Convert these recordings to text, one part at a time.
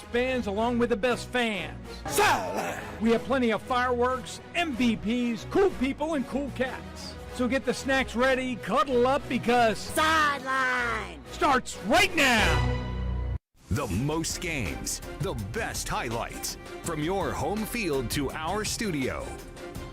best bands along with the best fans. Sideline! We have plenty of fireworks, MVPs, cool people, and cool cats. So get the snacks ready, cuddle up, because Sideline starts right now! The most games, the best highlights, from your home field to our studio.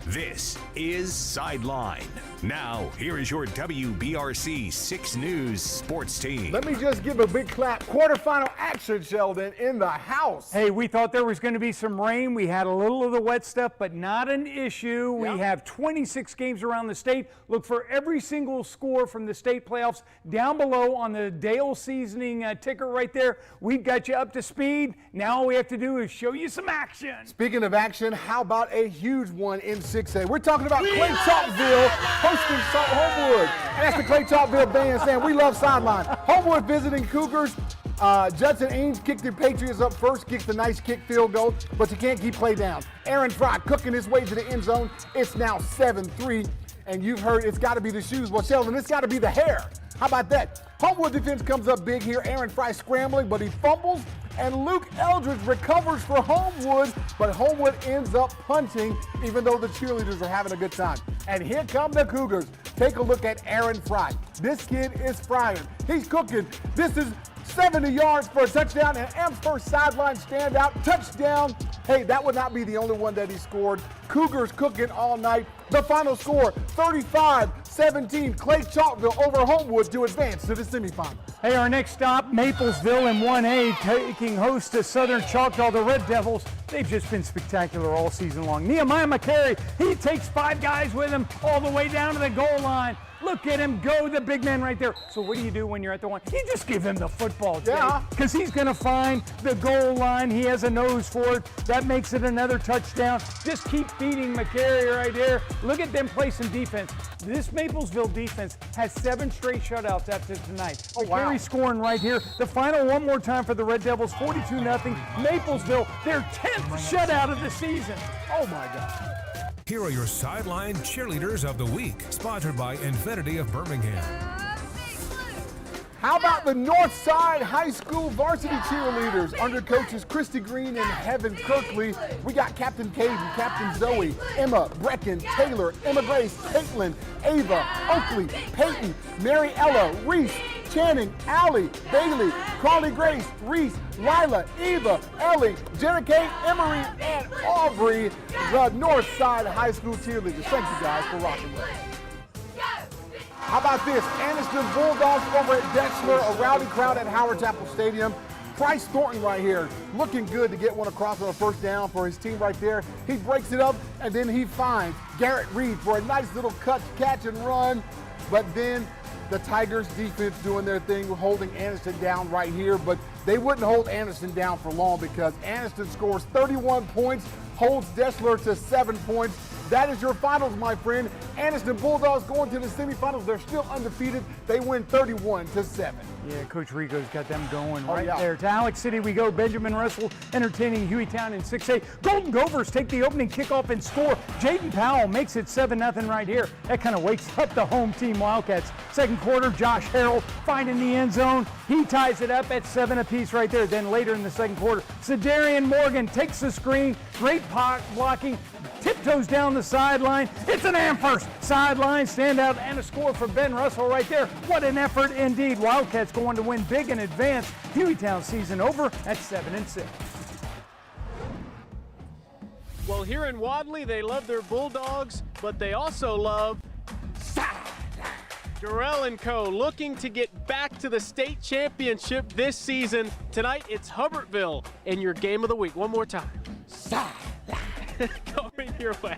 This is Sideline. Now, here is your WBRC 6 News sports team. Let me just give a big clap. Quarterfinal action, Sheldon, in the house. Hey, we thought there was going to be some rain. We had a little of the wet stuff, but not an issue. We have 26 games around the state. Look for every single score from the state playoffs down below on the Dale Seasoning ticker right there. We've got you up to speed. Now all we have to do is show you some action. Speaking of action, how about a huge one in 6A? We're talking about Clay Chalkville hosting Homewood. And that's the Clay Chalkville band saying, we love Sideline. Homewood visiting Cougars. Judson Ames kicked the Patriots up first, kicked the nice kick field goal, but you can't keep play down. Aaron Fry cooking his way to the end zone. It's now 7-3, and you've heard it's got to be the shoes. Well, Sheldon, it's got to be the hair. How about that? Homewood defense comes up big here. Aaron Fry scrambling, but he fumbles, and Luke Eldridge recovers for Homewood, but Homewood ends up punting, even though the cheerleaders are having a good time. And here come the Cougars. Take a look at Aaron Fry. This kid is frying. He's cooking. This is 70 yards for a touchdown, and Am's first sideline standout touchdown. Hey, that would not be the only one that he scored. Cougars cooking all night. The final score, 35-17, Clay Chalkville over Homewood to advance to the semifinals. Hey, our next stop, Maplesville in 1A, taking host to Southern Choctaw, the Red Devils. They've just been spectacular all season long. Nehemiah McCary, he takes 5 guys with him all the way down to the goal line. Look at him go, the big man right there. So what do you do when you're at the one? You just give him the football, because he's going to find the goal line. He has a nose for it. That makes it another touchdown. Just keep feeding McCary right here. Look at them play some defense. This Maplesville defense has 7 straight shutouts after tonight. McCary scoring right here. The final one more time for the Red Devils, 42-0. Maplesville, their 10th shutout of the season. Oh, my God. Here are your Sideline Cheerleaders of the Week, sponsored by Infinity of Birmingham. How about the Northside High School varsity cheerleaders under coaches Christy Green and Heaven Kirkley? We got Captain Caden, Captain Zoe, Emma, Brecken, Taylor, Emma Grace, Caitlin, Ava, Oakley, Peyton, Mary Ella, Reese, Channing, Allie, Bailey, Carly Grace, Reese, Lila, Eva, Ellie, Jenna Kate, Emery, and Aubrey, the Northside High School cheerleaders. Thank you guys for rocking with us. How about this? Anniston Bulldogs over at Dexter, a rowdy crowd at Howard Chapel Stadium. Bryce Thornton right here, looking good to get one across on a first down for his team right there. He breaks it up, and then he finds Garrett Reed for a nice little catch and run. But then the Tigers defense doing their thing, holding Anniston down right here. But they wouldn't hold Anniston down for long, because Anniston scores 31 points, holds Dessler to 7 points. That is your finals, my friend. Anniston Bulldogs going to the semifinals. They're still undefeated. They win 31-7. Yeah, Coach Rico's got them going there. To Alex City we go. Benjamin Russell entertaining Hueytown in 6A. Golden Gophers take the opening kickoff and score. Jaden Powell makes it 7-0 right here. That kind of wakes up the home team Wildcats. Second quarter, Josh Harrell finding the end zone. He ties it up at 7 apiece right there. Then later in the second quarter, Cedarian Morgan takes the screen. Great blocking. Tiptoes down the sideline. It's an Am first sideline standout and a score for Ben Russell right there. What an effort indeed. Wildcats going to win big in advance. Hueytown season over at 7-6. Well, here in Wadley, they love their Bulldogs, but they also love Sideline. Durrell & Co. looking to get back to the state championship this season. Tonight, it's Hubbartville in your game of the week. One more time. Sideline. Coming your way.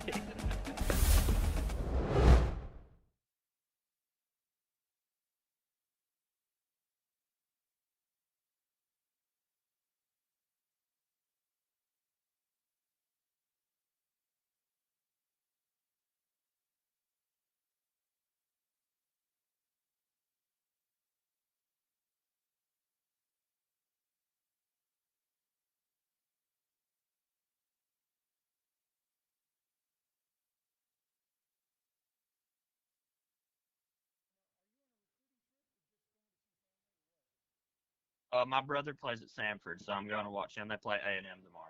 My brother plays at Samford, so I'm going to watch him. They play A&M tomorrow.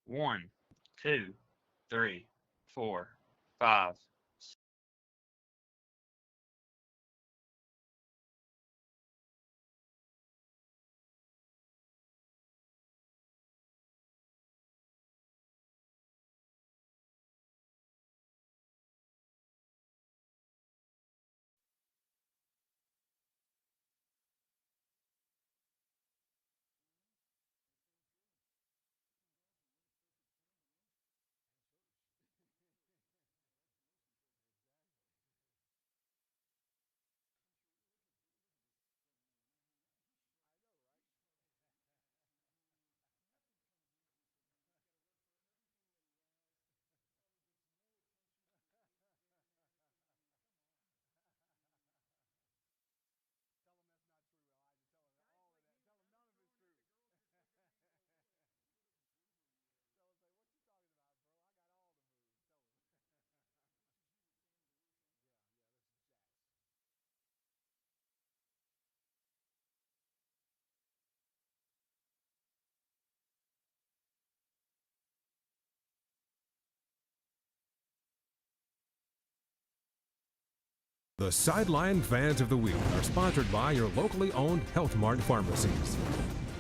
1, 2, 3, 4, 5. The Sideline Fans of the Week are sponsored by your locally owned Health Mart pharmacies.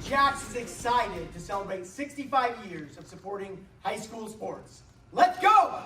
Jax is excited to celebrate 65 years of supporting high school sports. Let's go!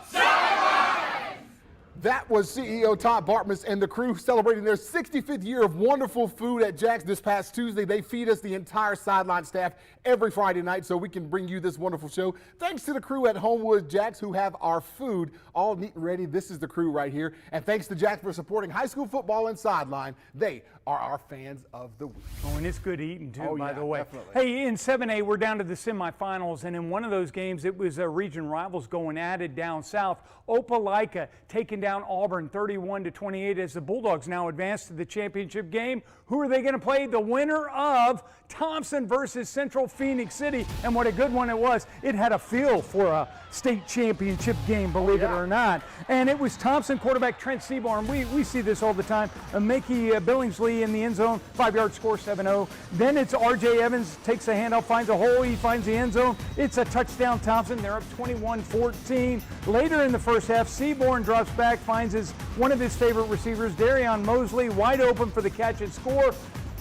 That was CEO Todd Bartmus and the crew celebrating their 65th year of wonderful food at Jack's this past Tuesday. They feed us the entire Sideline staff every Friday night so we can bring you this wonderful show. Thanks to the crew at Homewood Jack's who have our food all neat and ready. This is the crew right here. And thanks to Jack's for supporting high school football and Sideline. They are our fans of the week. Oh, and it's good eating too, Oh, by yeah, the way. definitely. Hey, in 7A, we're down to the semifinals, and in one of those games, it was region rivals going at it down south. Opelika taking down Auburn 31-28 as the Bulldogs now advance to the championship game. Who are they going to play? The winner of Thompson versus Central Phoenix City. And what a good one it was. It had a feel for a state championship game, believe it or not. And it was Thompson quarterback Trent Seaborn. We see this all the time. Makey Billingsley in the end zone, 5-yard score, 7-0. Then it's R.J. Evans, takes a handoff, finds a hole, he finds the end zone. It's a touchdown Thompson. They're up 21-14. Later in the first half, Seaborn drops back, finds one of his favorite receivers, Darion Mosley, wide open for the catch and score.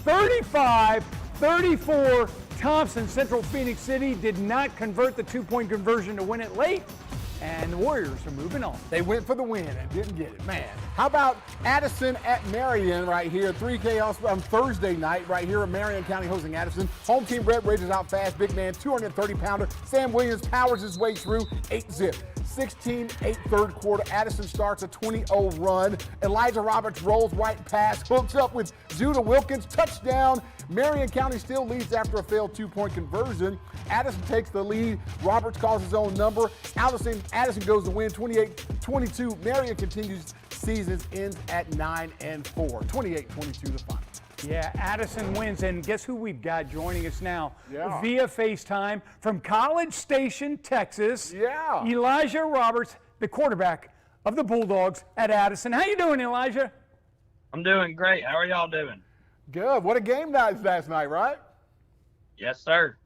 35-34, Thompson. Central Phoenix City did not convert the two-point conversion to win it late, and the Warriors are moving on. They went for the win and didn't get it, man. How about Addison at Marion right here, 3K on Thursday night right here at Marion County hosting Addison. Home team Red rages out fast, big man, 230-pounder. Sam Williams powers his way through, 8-zip. 16-8 third quarter. Addison starts a 20-0 run. Elijah Roberts rolls right past, hooks up with Judah Wilkins, touchdown. Marion County still leads after a failed two-point conversion. Addison takes the lead. Roberts calls his own number. Addison goes to win 28-22. Marion continues. Seasons ends at 9-4. 28-22 the final. Yeah, Addison wins, and guess who we've got joining us now Yeah. via FaceTime from College Station, Texas. Yeah. Elijah Roberts, the quarterback of the Bulldogs at Addison. How you doing, Elijah? I'm doing great. How are y'all doing? Good. What a game night last night, right? Yes, sir.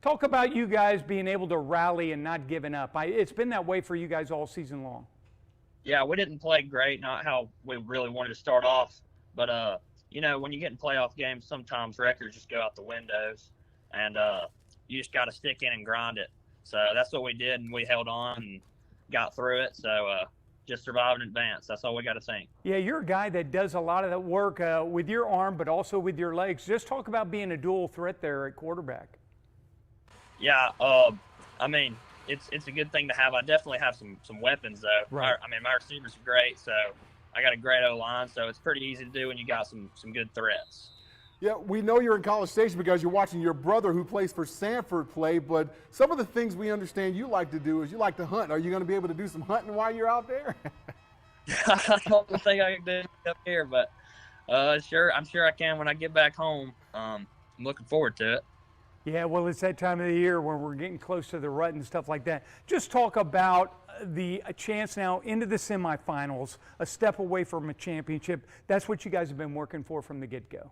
Talk about you guys being able to rally and not giving up. It's been that way for you guys all season long. Yeah, we didn't play great, not how we really wanted to start off. But, you know, when you get in playoff games, sometimes records just go out the windows. And you just got to stick in and grind it. So that's what we did, and we held on and got through it. So just survive and advance. That's all we got to think. Yeah, you're a guy that does a lot of that work with your arm, but also with your legs. Just talk about being a dual threat there at quarterback. Yeah, I mean, it's a good thing to have. I definitely have some weapons, though. Right. My receivers are great, so I got a great O-line, so it's pretty easy to do when you got some good threats. Yeah, we know you're in College Station because you're watching your brother who plays for Sanford play, but some of the things we understand you like to do is you like to hunt. Are you going to be able to do some hunting while you're out there? I don't think I can do it up here, but I'm sure I can when I get back home. I'm looking forward to it. Yeah, well, it's that time of the year when we're getting close to the rut and stuff like that. Just talk about a chance now into the semifinals, a step away from a championship. That's what you guys have been working for from the get-go.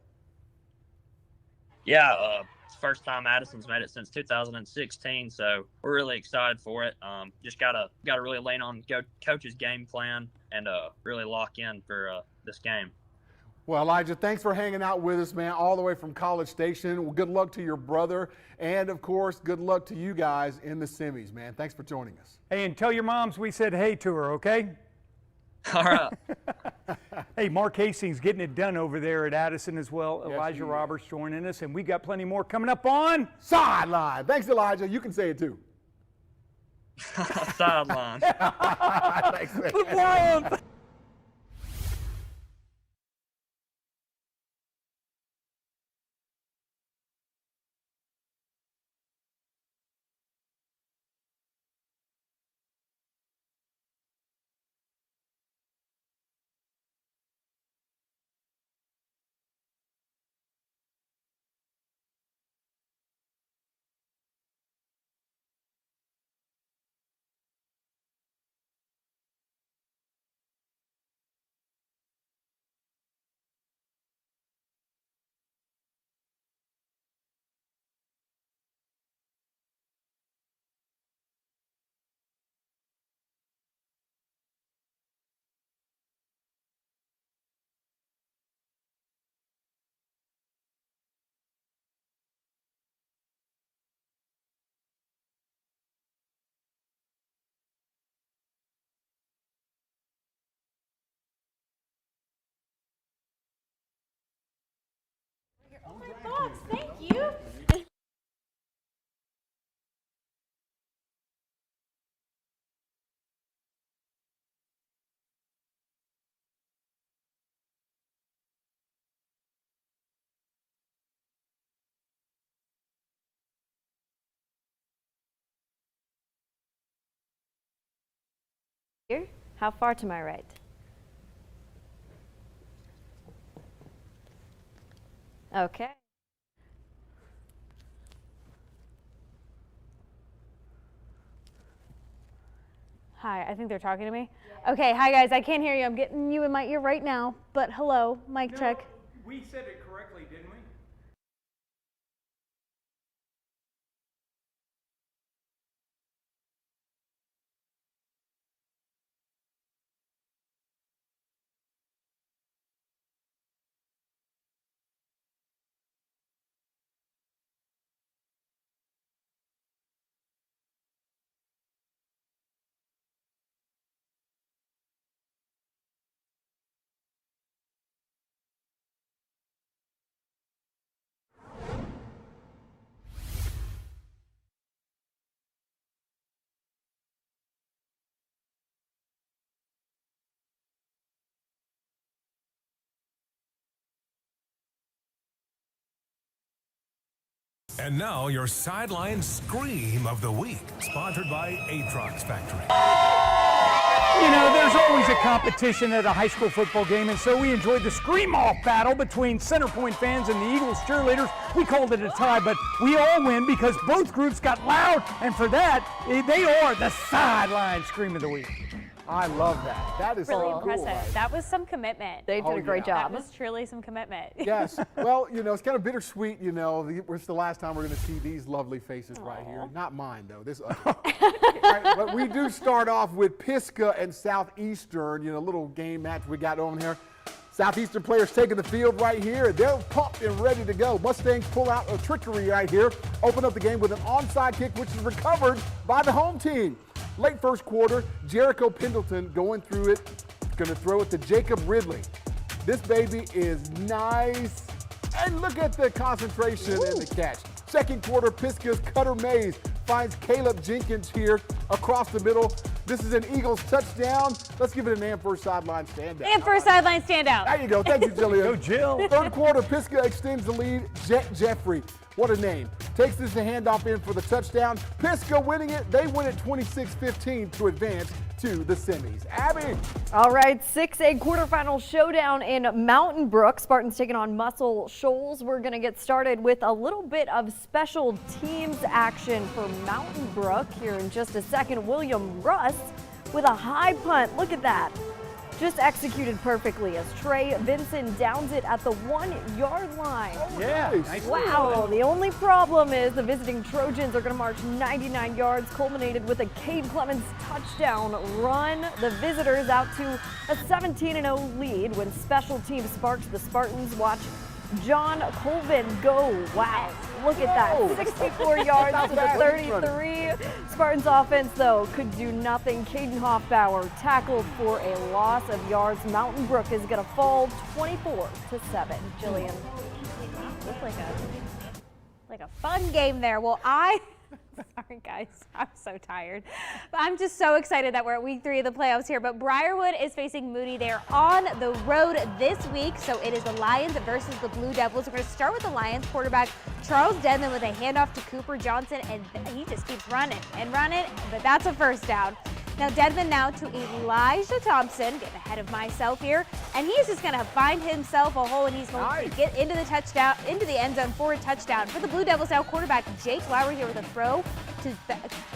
Yeah, it's the first time Addison's made it since 2016, so we're really excited for it. Just gotta really lean on coach's game plan and really lock in for this game. Well, Elijah, thanks for hanging out with us, man, all the way from College Station. Well, good luck to your brother, and, of course, good luck to you guys in the semis, man. Thanks for joining us. Hey, and tell your moms we said hey to her, okay? All right. Hey, Mark Hastings getting it done over there at Addison as well. Yes, Elijah he is. Roberts joining us, and we got plenty more coming up on Sideline. Thanks, Elijah. You can say it, too. Sideline. Thanks, man. the world. Oh my thoughts, thank you. Here, how far to my right? Okay. Hi, I think they're talking to me. Yeah. Okay, hi guys, I can't hear you. I'm getting you in my ear right now, but hello, mic check. We said it correctly, didn't we? And now your Sideline Scream of the Week, sponsored by Wbrc Factory. You know, there's always a competition at a high school football game, and so we enjoyed the scream-off battle between Center Point fans and the Eagles cheerleaders. We called it a tie, but we all win because both groups got loud, and for that, they are the Sideline Scream of the Week. I love that. That is Really so impressive. cool. That was some commitment. They did a great job. That was truly some commitment. Yes. Well, you know, it's kind of bittersweet, you know. It's the last time we're going to see these lovely faces right here. Not mine, though. This other. Right, but we do start off with Pisgah and Southeastern, you know, little game match we got on here. Southeastern players taking the field right here. They're pumped and ready to go. Mustangs pull out a trickery right here. Open up the game with an onside kick, which is recovered by the home team. Late first quarter, Jericho Pendleton going through it. Going to throw it to Jacob Ridley. This baby is nice. And look at the concentration and the catch. Second quarter, Pisgah's Cutter Mays finds Caleb Jenkins here across the middle. This is an Eagles touchdown. Let's give it an and for sideline standout. And for a sideline standout. There you go. Thank you, Jillian. Go, Jill. Third quarter, Pisgah extends the lead. Jet Jeffrey, what a name. Takes this handoff in for the touchdown. Pisgah winning it. They win it 26-15 to advance to the semis. Abby. All right, 6A quarterfinal showdown in Mountain Brook. Spartans taking on Muscle Shoals. We're going to get started with a little bit of special teams action for Mountain Brook here in just a second. William Rust with a high punt. Look at that. Just executed perfectly as Trey Vinson downs it at the 1-yard line. Yeah, nice. Wow, the only problem is the visiting Trojans are going to march 99 yards, culminated with a Cade Clemens touchdown run. The visitors out to a 17-0 lead when special teams sparks the Spartans. Watch John Colvin go. Wow, look at that. 64 yards to the 33. Spartans offense, though, could do nothing. Caden Hoffbauer tackled for a loss of yards. Mountain Brook is going to fall 24-7. Jillian. Looked like a fun game there. Well, sorry guys, I'm so tired. But I'm just so excited that we're at week 3 of the playoffs here. But Briarwood is facing Moody. They're on the road this week. So it is the Lions versus the Blue Devils. We're going to start with the Lions quarterback, Charles Denman, with a handoff to Cooper Johnson. And he just keeps running and running. But that's a first down. Now Denman now to Elijah Thompson, getting ahead of myself here, and he's just going to find himself a hole, and he's going to get into the touchdown, into the end zone for a touchdown. For the Blue Devils now, quarterback Jake Lowry here with a throw to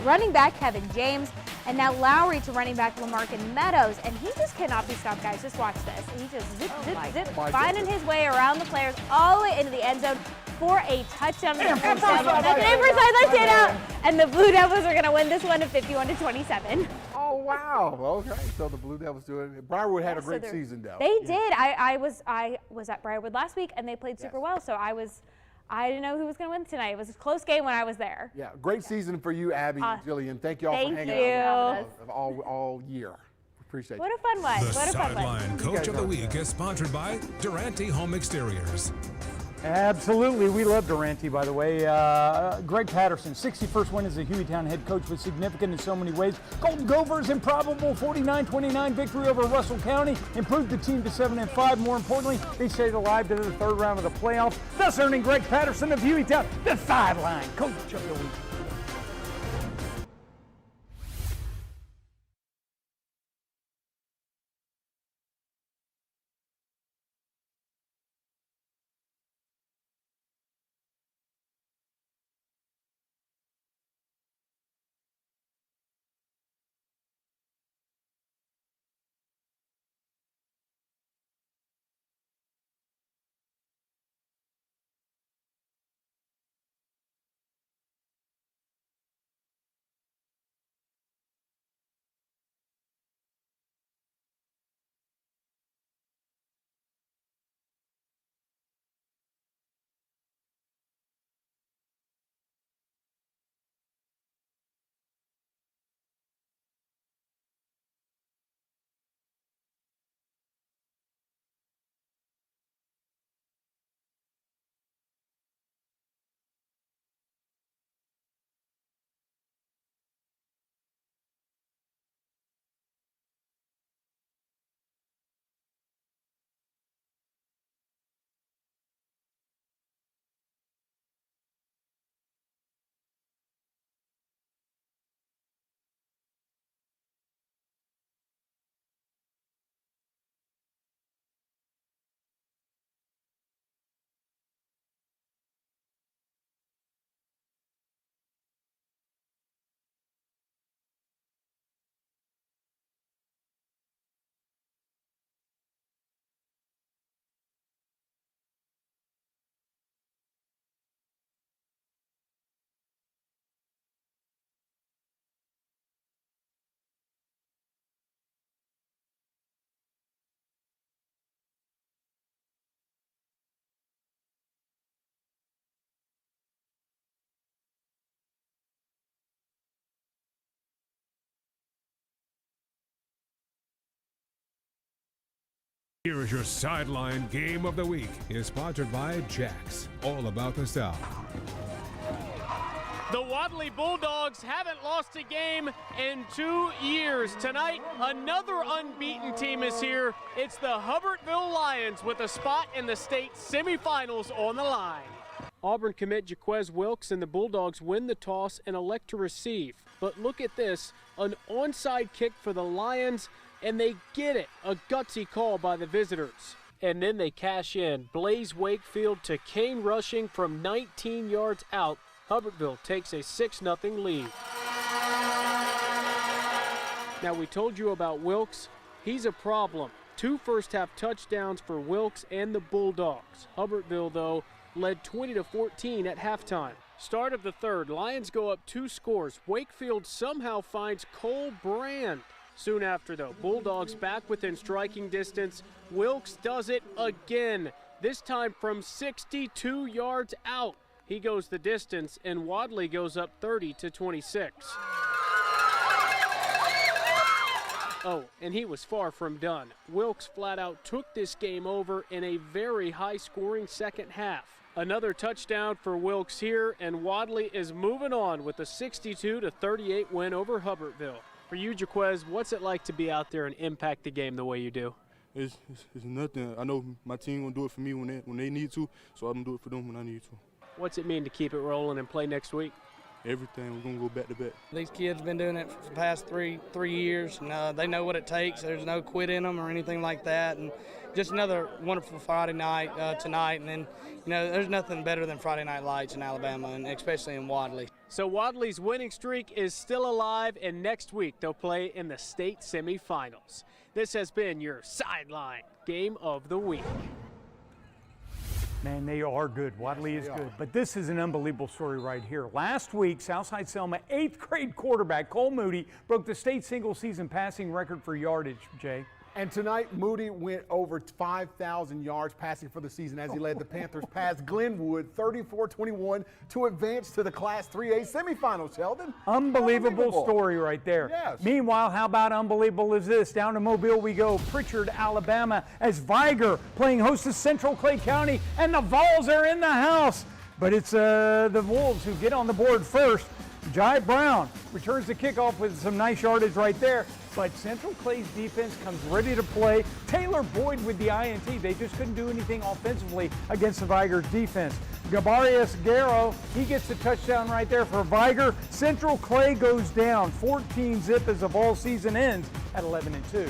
running back Kevin James, and now Lowry to running back Lamarcus Meadows, and he just cannot be stopped, guys. Just watch this. He just zip, finding his way around the players all the way into the end zone for a touchdown. That's an let's get out. And the Blue Devils are going to win this one at 51-27. Oh, wow. Okay, so the Blue Devils do it. Briarwood had a great season, though. They did. I was at Briarwood last week, and they played super well, so I didn't know who was going to win tonight. It was a close game when I was there. Yeah, great season for you, Abby and Jillian. Thank you all for hanging out with us all year. Appreciate it. What a fun one. The Sideline Coach of the Week is sponsored by Durante Home Exteriors. Absolutely. We love Durante, by the way. Greg Patterson, 61st win as a Hueytown head coach, was significant in so many ways. Golden Gophers' improbable 49-29 victory over Russell County improved the team to 7-5. More importantly, they stayed alive to the 3rd round of the playoffs, thus earning Greg Patterson of Hueytown the Sideline Coach of the Week. Here is your Sideline Game of the Week. Is sponsored by Jack's, all about the South. The Wadley Bulldogs haven't lost a game in 2 years. Tonight, another unbeaten team is here. It's the Hubbardsville Lions with a spot in the state semifinals on the line. Auburn commit Jaquez Wilkes and the Bulldogs win the toss and elect to receive. But look at this, an onside kick for the Lions, and they get it, a gutsy call by the visitors. And then they cash in. Blaze Wakefield to Kane Rushing from 19 yards out. Hubbardsville takes a 6-0 lead. Now, we told you about Wilkes. He's a problem. 2 first-half touchdowns for Wilkes and the Bulldogs. Hubbardsville, though, led 20-14 at halftime. Start of the third, Lions go up 2 scores. Wakefield somehow finds Cole Brand. Soon after, though, Bulldogs back within striking distance. Wilkes does it again, this time from 62 yards out. He goes the distance, and Wadley goes up 30-26. Oh, and he was far from done. Wilkes flat out took this game over in a very high-scoring second half. Another touchdown for Wilkes here, and Wadley is moving on with a 62-38 win over Hubbardsville. For you, Jaquez, what's it like to be out there and impact the game the way you do? It's nothing. I know my team gonna do it for me when they need to, so I'm gonna do it for them when I need to. What's it mean to keep it rolling and play next week? Everything, we're gonna go back to back. These kids have been doing it for the past three years, and they know what it takes. There's no quit in them or anything like that. And just another wonderful Friday night tonight. And then, there's nothing better than Friday Night Lights in Alabama, and especially in Wadley. So Wadley's winning streak is still alive, and next week they'll play in the state semifinals. This has been your Sideline Game of the Week. Man, they are good. Wadley is good. But this is an unbelievable story right here. Last week, Southside Selma 8th grade quarterback Cole Moody broke the state single-season passing record for yardage, Jay. And tonight, Moody went over 5,000 yards passing for the season as he led the Panthers past Glenwood 34-21 to advance to the Class 3A semifinals, Sheldon. Unbelievable story right there. Yes. Meanwhile, how about unbelievable is this? Down to Mobile we go, Pritchard, Alabama, as Viger playing host to Central Clay County, and the Vols are in the house. But it's the Wolves who get on the board first. Jai Brown returns the kickoff with some nice yardage right there. But Central Clay's defense comes ready to play. Taylor Boyd with the INT. They just couldn't do anything offensively against the Viger defense. Gabarius Garrow, he gets the touchdown right there for Viger. Central Clay goes down 14-zip as the ball season ends at 11-2.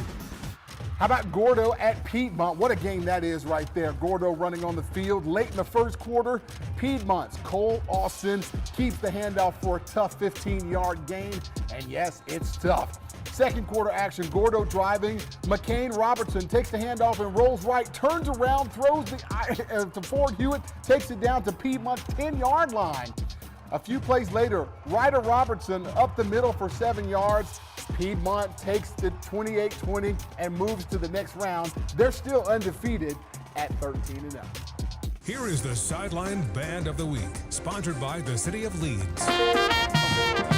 How about Gordo at Piedmont? What a game that is right there. Gordo running on the field late in the first quarter. Piedmont's Cole Austin keeps the handoff for a tough 15-yard gain. And yes, it's tough. Second quarter action, Gordo driving. McCain Robertson takes the handoff and rolls right, turns around, throws to Ford Hewitt, takes it down to Piedmont's 10-yard line. A few plays later, Ryder Robertson up the middle for 7 yards. Piedmont takes the 28-20 and moves to the next round. They're still undefeated at 13-0. Here is the Sideline Band of the Week, sponsored by the City of Leeds.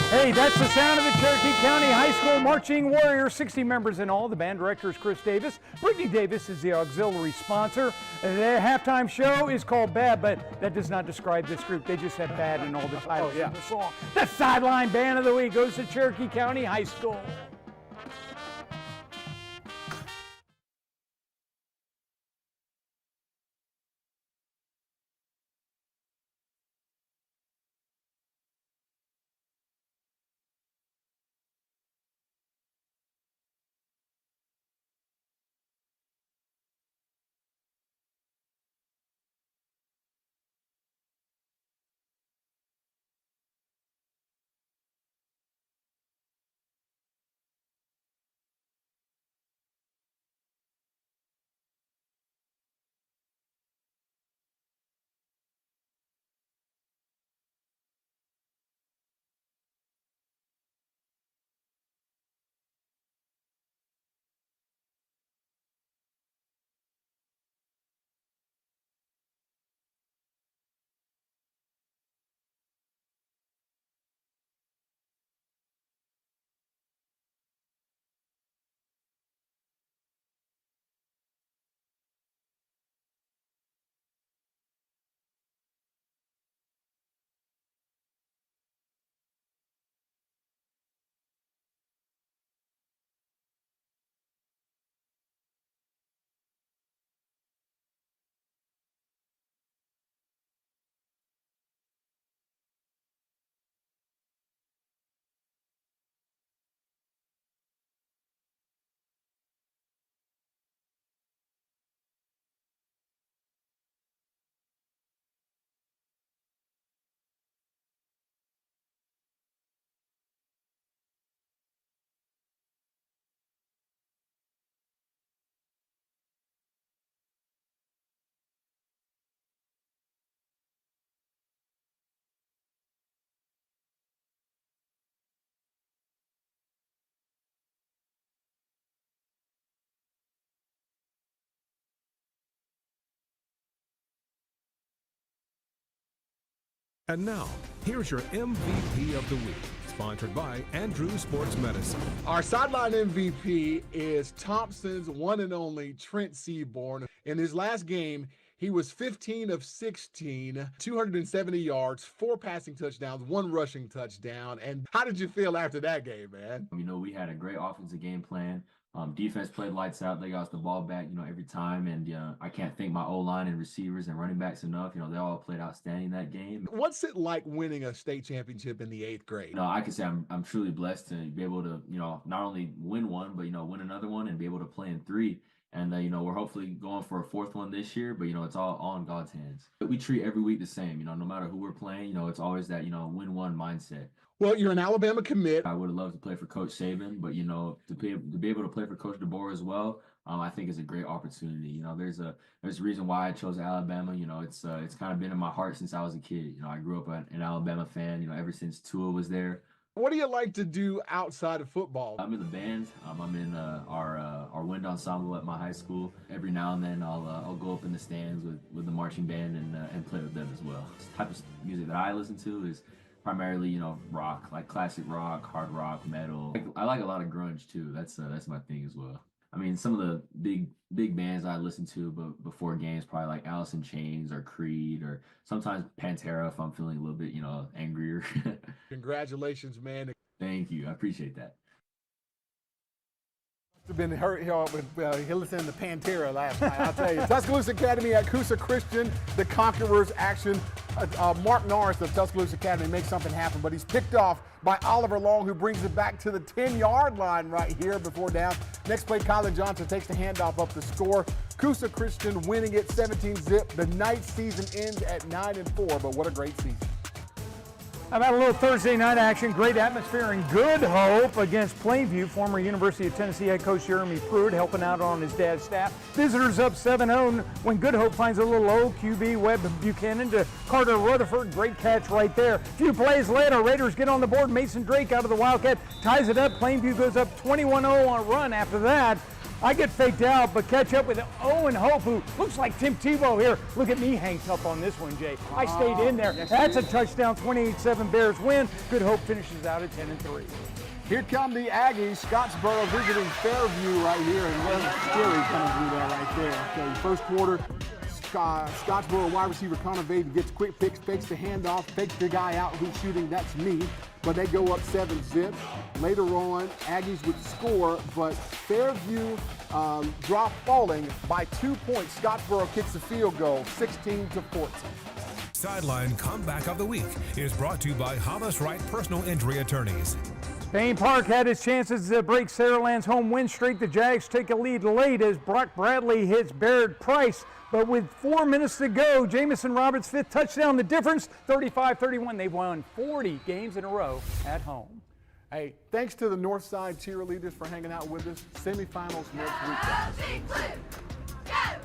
Hey, that's the sound of the Cherokee County High School Marching Warriors, 60 members in all. The band director is Chris Davis. Brittany Davis is the auxiliary sponsor. Their halftime show is called Bad, but that does not describe this group. They just have Bad in all the titles of the song. The Sideline Band of the Week goes to Cherokee County High School. And now, here's your MVP of the week, sponsored by Andrew Sports Medicine. Our sideline MVP is Thompson's one and only Trent Seaborn. In his last game, he was 15 of 16, 270 yards, 4 passing touchdowns, 1 rushing touchdown. And how did you feel after that game, man? You know, we had a great offensive game plan. Defense played lights out. They got us the ball back, you know, every time. And I can't thank my O-line and receivers and running backs enough. You know, they all played outstanding that game. What's it like winning a state championship in the 8th grade? You know, I can say I'm truly blessed to be able to, you know, not only win one, but, you know, win another one and be able to play in 3. And, you know, we're hopefully going for a 4th one this year, but, you know, it's all in God's hands. But we treat every week the same, you know, no matter who we're playing, you know, it's always that, you know, win one mindset. Well, you're an Alabama commit. I would have loved to play for Coach Saban, but, you know, to be able to play for Coach DeBoer as well, I think is a great opportunity. You know, there's a reason why I chose Alabama. You know, it's kind of been in my heart since I was a kid. You know, I grew up an Alabama fan, you know, ever since Tua was there. What do you like to do outside of football? I'm in the band. I'm in our wind ensemble at my high school. Every now and then I'll go up in the stands with the marching band and play with them as well. The type of music that I listen to is primarily, you know, rock, like classic rock, hard rock, metal. I like a lot of grunge too. That's my thing as well. I mean, some of the big bands I listen to but before games, probably like Alice in Chains or Creed, or sometimes Pantera if I'm feeling a little bit, you know, angrier. Congratulations, man. Thank you. I appreciate that. Been hurt here with he listened to Pantera last night. I'll tell you. Tuscaloosa Academy at Coosa Christian, the Conquerors action. Mark Norris of Tuscaloosa Academy makes something happen, but he's picked off by Oliver Long, who brings it back to the 10-yard line right here before down. Next play, Colin Johnson takes the handoff up the score. Coosa Christian winning it 17-zip. The night season ends at 9-4, but what a great season. How about a little Thursday night action? Great atmosphere in Good Hope against Plainview. Former University of Tennessee head coach Jeremy Pruitt helping out on his dad's staff. Visitors up 7-0 when Good Hope finds a little low QB Webb Buchanan to Carter Rutherford. Great catch right there. A few plays later, Raiders get on the board. Mason Drake out of the Wildcat ties it up. Plainview goes up 21-0 on a run after that. I get faked out, but catch up with Owen Hope, who looks like Tim Tebow here. Look at me hanked up on this one, Jay. I stayed in there. That's a touchdown, 28-7 Bears win. Good Hope finishes out at 10-3. Here come the Aggies. Scottsboro visiting Fairview right here, and what scary coming through there right there. Okay, first quarter, Scottsboro wide receiver Connor Vaden gets quick picks, fakes the handoff, fakes the guy out who's shooting. That's me. But they go up 7-zip. Later on, Aggies would score, but Fairview drop falling by 2 points. Scottsboro kicks the field goal, 16-14. Sideline Comeback of the Week is brought to you by Hollis Wright Personal Injury Attorneys. Payne Park had his chances to break Saraland's home win streak. The Jags take a lead late as Brock Bradley hits Barrett Price. But with 4 minutes to go, Jamison Roberts' 5th touchdown, the difference, 35-31. They've won 40 games in a row at home. Hey, thanks to the Northside cheerleaders for hanging out with us. Semifinals next week, guys.